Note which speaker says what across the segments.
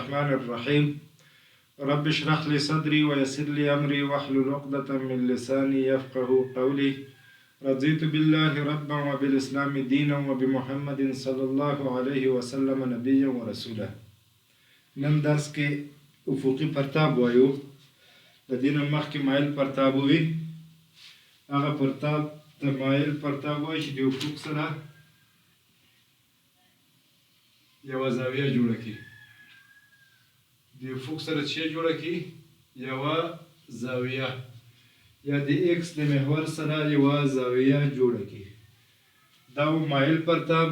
Speaker 1: الرحمن الرحيم رب اشرح لي صدري ويسر لي أمري واحلل عقدة من لساني يفقه قولي رضيت بالله ربا وبالإسلام دينا وبمحمد صلى الله عليه وسلم نبيا ورسولا. نن درس کې افقي پرتاب وایو. د دې نه مخکې مایل پرتاب وي. هغه پرتاب ته مایل پرتاب وایي چې د افق سره یوه زاویه جوړه کړي. د افق سره څه جوړه کړي؟ یوه زاویه، یا د ایکس د محور سره یوه زاویه جوړه کړي. دا مایل پرتاب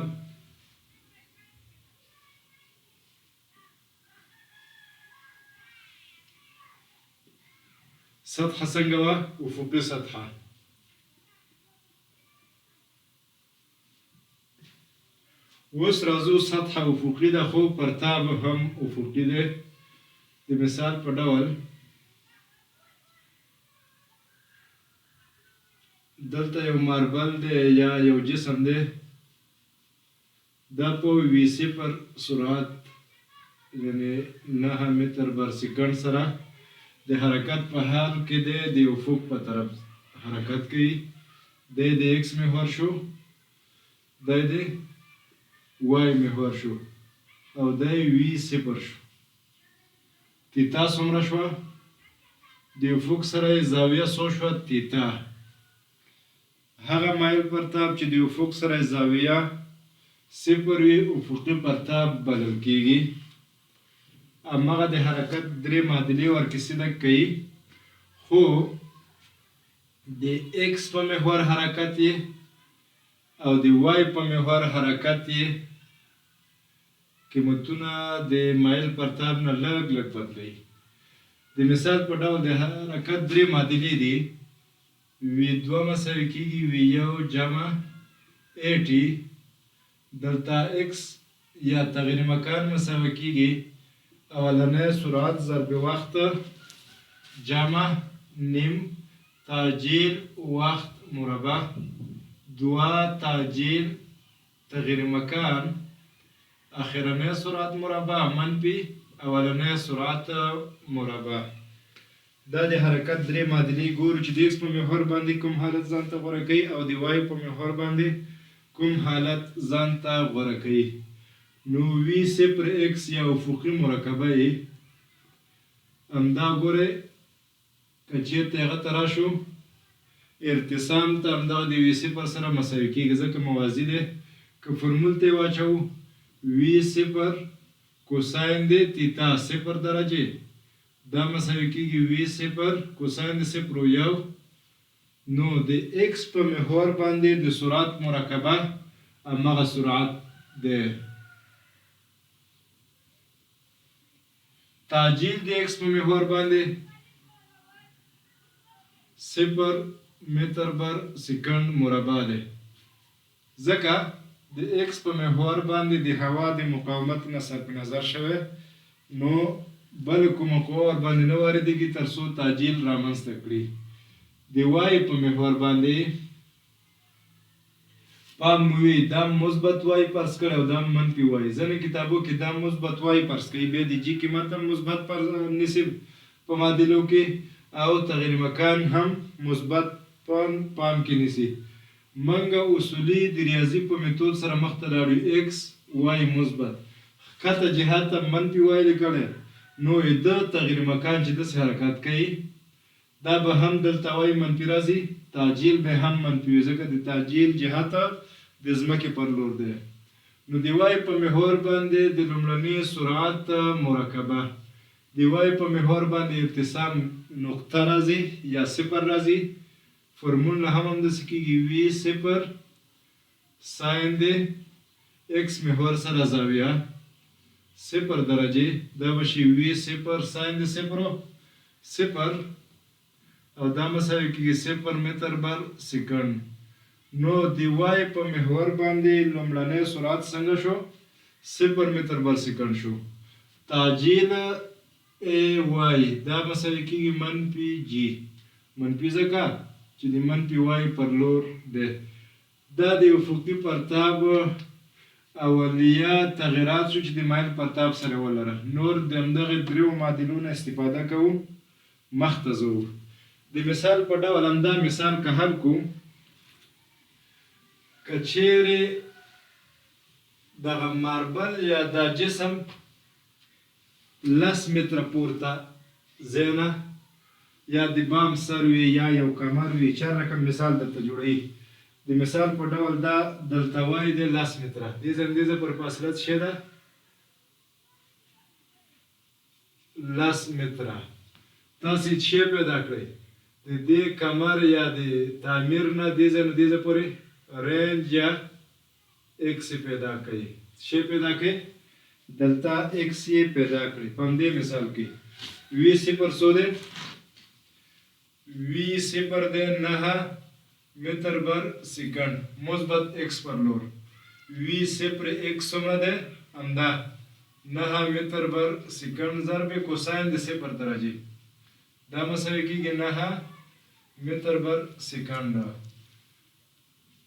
Speaker 1: سطحه څنګه وه؟ افقي سطحه. اوس راځو سطحه افقي ده خو پرتاب هم افقي دی. د مثال په ډول دلته یو ماربل دی یا یو جسم دی. دا په وي صفر سرعت یعنی 9 متر بر سکند سره د حرکت په حال کې دی د افق په طرف حرکت کوي. دی د ایکس محور شو، دی د وای محور شو او دی وي صفر شو. تیتا څومره شوه؟ د افق سره زاویه څو شوه؟ تیتا. هغه مایل پرتاب چې د افق سره زاویه صفر وي افقي پرتاب بلل کیږي. هماغه د حرکت درې معادلې ورکې ده کوي، خو د ایکس په محور حرکت یې او د وای په محور حرکت یې قیمتونه د مایل پرتاب نه لږ لږ بدلوي. د مثال په ډول د حرکت درې معادلې دي. V2 مساوي کېږي V1 جمع AT. دلته x یا تغیر مکان مساوي کېږي اولنی سرعت ضرب وخت جمع نیم تعجیل وخت مربع. دوا تعجیل تغیر مکان اخرنی سرعت مربع منفی اولنی سرعت مربع. دا د حرکت درې معادلې ګورو چې د ایکس په محور باندې کوم حالت ځان ته غوره کوي او د وای په محور باندې کوم حالت ځان ته غوره کوي. نو وي صفر ایکس یا افقي مرکبه یې همدا ګورئ. که چېرته هغه ته راشو ارتسام ته همدغه د وي صفر سره مساوي کېږي ځکه موازي دی. که فرمول ته یې واچوو وي صفر کوساین د تیتا 0 درجې دا مساوي کېږي وي صفر کوساین د 0.1. نو د ایکس په محور باندې د سرعت مرکبه هماغه سرعت دی. تعجیل د ایکس په محور باندې 0 متر بر سکند مربع دی. ځکه د ایکس په محور باندې د هوا د مقاومت نه صرف نظر شوی، نو بل کومه قوه ور باندې نه واردېږي تر څو تعجیل رامنځته کړي. د وای په محور باندې پام وي دا مثبت وای فرض کړی او دا منفي وای. ځینې کتابو کې دا مثبت وای فرض کوي، بیا د جي قیمت هم مثبت نیسي په معادلو کې او تغیر مکان هم مثبت پام کې نیسي. منګه اصولي د ریاضي په میتود سره مخته لاړو. ایکس وای مثبت ښکته جهت ته منفي وای لیکلی، نو د تغیر مکان چې داسې حرکت کوي دا به هم دلته وای منفي راځي. تعجیل به هم منفي وي ځکه د تعجیل جهت د ځمکې پر لور دی. نو د وای په محور باندې د لومړني سرعت مرکبه د وای په محور باندې ارتسام نقطه راځي یا 0 راځي. فرمول نه هم همداسې کېږي وي صفر ساین د ایکس محور سره زاویه 0 درجې دا به شي وي صفر ساین د 0 او دا مساوي کېږي 0 متر بر سکند. نو د وای په محور باندې لومړنی سرعت څنګه شو؟ 0 متر بر سکند شو. تعجیل ای وای دا مساوي کېږي منفي جی. منفي ځکه چې د منفي وای پر لور دی. دا د افقي پرتاب اولیه تغیرات شو چې د مایل پرتاب سره ولره. نور د همدغه دریو معادلو نه استفاده کوو مخته ځو. د مثال په ډول همدا مثال که حل کو، که چیرې دغه ماربل یا دا جسم 10 متره پورته ځای نه یا د بام سر وي یا یو کمر وي، چا رقم مثال درته جوړوي. د مثال په ډول دا دلته وایي دی 10 متره، دې ځای پر فاصله څه ده 10 متره. تاسې څه پیدا کړئ د دې کمر یا د تعمیر نه دې ځای نه دې ځای پورې رینج یا ایکس پیدا کړئ. څه پیدا کړئ دلته ایکس یې پیدا کړئ. په همدې مثال کې وي صفر څو دی؟ وي صفر دی 9 متر بر سیکنډ مثبت ایکس پر لور. وي صفر ایکس څومره دی؟ همدا 9 متر بر سیکنډ ضرب کوساین د صفر درجې، دا مساوي کېږي 9 متر بر سیکنډ.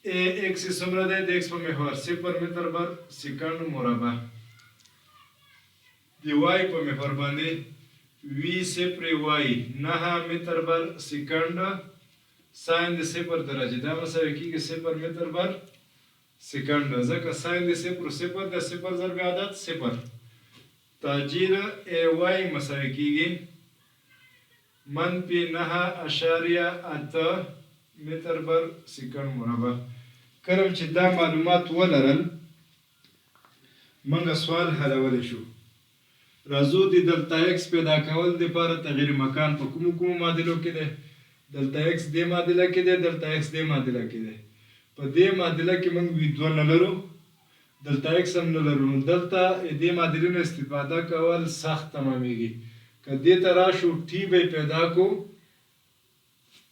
Speaker 1: ا ایکس څومره دی؟ د ایکس په محور 0 متر بر سیکنډ مربع. د وای په محور باندې وی صفر وای 9 متر بر سیکنډ ساین د 0 درجه، دا مساوي کېږي 0 متر بر سیکنډ. ځکه ساین د 0 د 0 ضرب عدد 0. تاجیل ای وای مساوي کېږي -9.8 متر بر سیکنډ مربع. کله چې دا معلومات ولرل موږ سوال حلولی شو. راځو د دلتا ایکس پیدا کول دپاره تغیر مکان په کومو معادلو کې دی؟ دلتا ایکس دې معادله کې دی، دلتا ایکس دې معادله کې دی. په دې معادله کې موږ وی2 نه لرو، دلتا ایکس هم نه لرو، نو دلته دې معادلې نه استفاده کول سخت تمامیږي. که دې ته راشو ټي به پیدا کو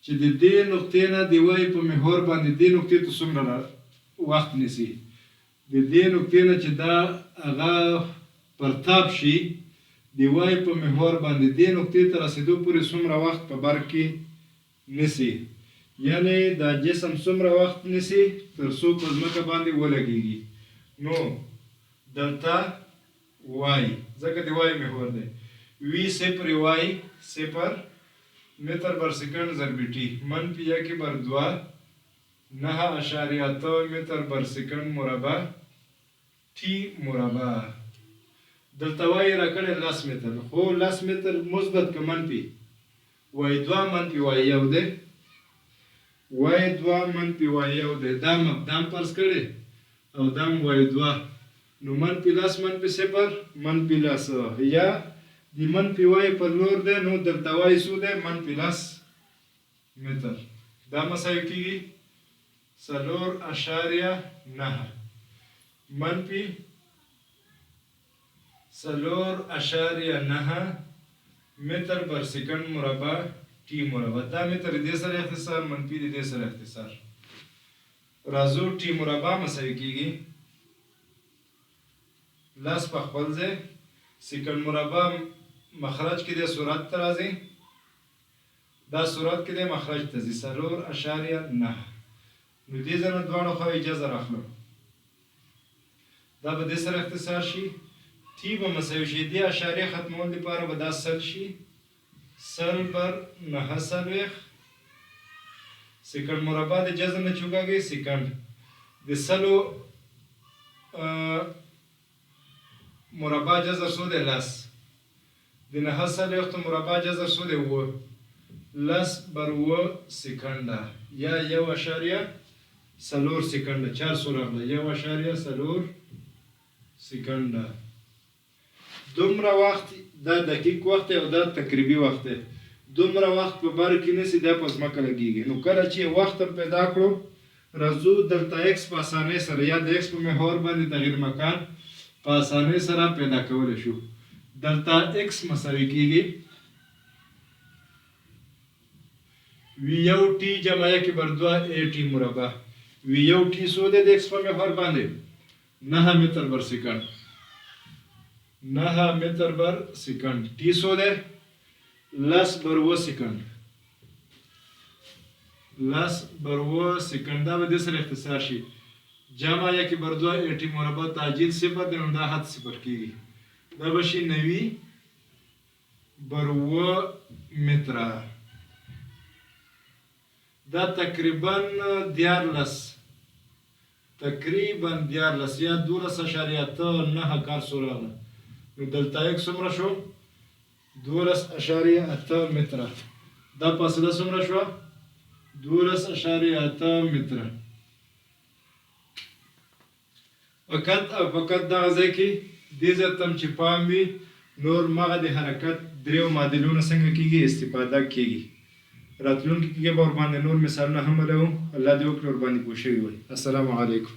Speaker 1: چې د دې نقطې نه د وای په محور باندې دې نقطې ته څومره وخت نیسي. د دې نقطې نه چې دا هغه پرتاب شي د وای په محور باندې دې نقطې ته رسېدو پورې څومره وخت په بر کې نیسي، یعنی دا جسم څومره وخت نیسي تر څو په ځمکه باندې ولګېږي. نو دلتا وای ځکه د وای محور دی، وی صفر وای 0 متر بر سیکنډ ضرب ټي -1 بر 2 9.8 متر بر سیکنډ مربع ټي مربع. دلته وای راکړی 10 متر، خو 10 متر مثبت که منفي؟ وای 2 منفي وای 1 دی، وای 2 منفي وای 1 دی. دا مقدام فرض کړی او دا وای 2، نو -10 منفي 0 منفي 10 یا د منفي وای په لور دی، نو دلته وای څو دی -10 متر. دا مساوي کېږي 4.9 منفي 4.9 متر بر سیکنډ مربع ټي مربع. دا متر دې سره اختصار منفي دې سره اختصار. راځو ټي مربع مساوي کېږي 10 په خپل ځای سیکنډ مربع مخرج کې د سرعت ته راځي، دا سرعت کې د مخرج ته ځي 4.9. نو دې ځای نه دواړو خواوې جذر اخلو، دا به دې سره اختصار شي. ټي به مساوي شي دې اشاریه ختمول لپاره به دا سل شي 100/9 سیکنډ مربع د جذر نه چوکاږي سیکنډ. د سلو مربع جذر څو دی 10، د 9 مربع جذر څو دی 9 10/9 سیکنډه یا 1.4 سیکنډه. 400 راغله 1.4 سیکنډه. دومره وخت دا دقیق وخت او دا تقریبي وخت دی، دومره وخت په بر کې نسی دا په ځمکه لګېږي. نو کله چې وخت پیدا کړو راځو دلتا ایکس په اسانۍ سره یا د ایکس په محور باندې تغیر مکان په اسانۍ سره پیدا کولی شو. دلتا ایکس مساوي کېږي وی1 ټي جمع 1/2 ای ټي مربع. وی1 ټي څو دی د ایکس په محور باندې 9 متر بر سیکنډ، 9 متر بر سیکنډ. ټي څو دی 10/9 سیکنډ، 10/9 سیکنډ. دا به دې سره اختصار شي جمع یکی بر دو ایټی مربع تعجیل صفر دی نو دا حد صفر کیږي دا به شي 90 بر 7 متره دا تقریبا 11 یا 12.8 کار سوراله نو دلته یک څومره شو 12.8 متره دا فاصله څومره شو 12.8 متره فقط او فقط دغه ځای کې دې ځای ته چې پام وي نور مغه د حرکت دریو معادلونو څنګه کېږي استفاده کېږي راتلونکي کې به ورباندې نور مثالونه هم ولرو الله دې وکړي ورباندې پوه شوي وي السلام علیکم